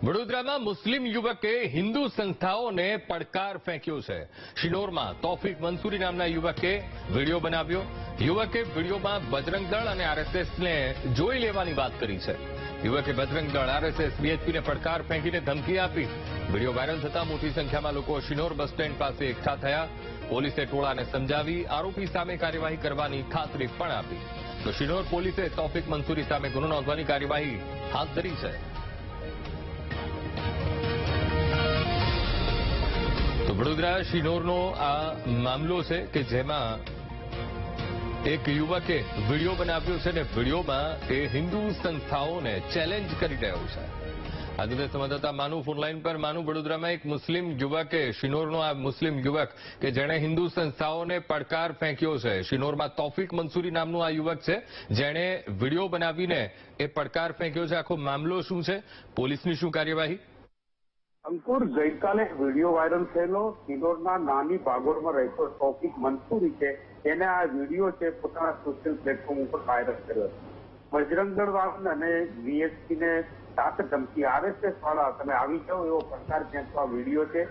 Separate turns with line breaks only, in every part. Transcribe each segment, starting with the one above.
વડોદરામાં મુસ્લિમ યુવકે હિન્દુ સંસ્થાઓને પડકાર ફેંક્યો છે. શિનોરમાં તોફીક મંસૂરી નામના યુવકે વિડીયો બનાવ્યો. યુવકે વિડીયોમાં બજરંગ દળ અને આરએસએસને જોઈ લેવાની વાત કરી છે. યુવકે બજરંગ દળ, આરએસએસ, બીએચપીને પડકાર ફેંકીને ધમકી આપી. વિડીયો વાયરલ થતા મોટી સંખ્યામાં લોકો શિનોર બસ સ્ટેન્ડ પાસે એકઠા થયા. પોલીસે ટોળાને સમજાવી આરોપી સામે કાર્યવાહી કરવાની ખાતરી પણ આપી. તો શિનોર પોલીસે તોફીક મંસૂરી સામે ગુનો નોંધવાની કાર્યવાહી હાથ ધરી છે. તો વડોદરા શિનોરનો આ મામલો છે કે જેમાં એક યુવકે વિડીયો બનાવ્યો છે અને વિડીયોમાં તે હિન્દુ સંસ્થાઓને ચેલેન્જ કરી રહ્યો છે. આજે સંવાદદાતા માનુ ફોનલાઈન પર. માનુ, વડોદરામાં એક મુસ્લિમ યુવકે, શિનોરનો આ મુસ્લિમ યુવક કે જેણે હિન્દુ સંસ્થાઓને પડકાર ફેંક્યો છે. શિનોરમાં તોફીક મંસૂરી નામનું આ યુવક છે જેણે વિડીયો બનાવીને એ પડકાર ફેંક્યો છે. આખો મામલો શું છે? પોલીસની શું કાર્યવાહી?
અંકુર, ગઈકાલે વિડીયો વાયરલ થયેલો શિનોરના નાની ભાગોળમાં રહેતો તોફીક મંસૂરી છે એને આ વિડીયો છે પોતાના સોશિયલ પ્લેટફોર્મ ઉપર વાયરલ કર્યો છે. બજરંગ દળ વાળા અને બીએચપીને સાથે ધમકી, આરએસએસ વાળા તમે આવી જાઓ એવો પ્રકાર ક્યાંક આ વિડીયો છે.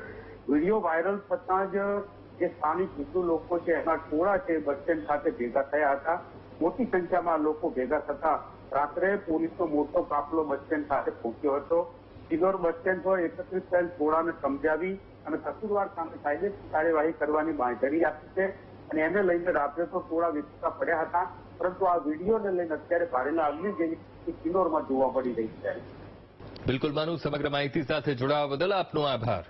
વિડીયો વાયરલ થતાં જ જે સ્થાનિક હિન્દુ લોકો છે એના ટોળા છે બસ સ્ટેન્ડ ખાતે ભેગા થયા હતા. મોટી સંખ્યામાં લોકો ભેગા થતા રાત્રે પોલીસનો મોટો કાફલો બસ સ્ટેન્ડ ખાતે પહોંચ્યો હતો. શિનોર બસ સ્ટેન્ડ પર એકત્રિત થયેલ ટોળાને સમજાવી અને કસૂરવાર સામે કાયદેસર કાર્યવાહી કરવાની બાંયધરી આપી છે અને એને લઈને રાત્રે તો ટોળા વિખૂટા પડ્યા હતા. પરંતુ આ વિડીયોને લઈને અત્યારે ભારે લાગણી જેવી શિનોરમાં જોવા મળી રહી છે.
બિલકુલ માનુ, સમગ્ર માહિતી સાથે જોડાવા બદલ આપનો આભાર.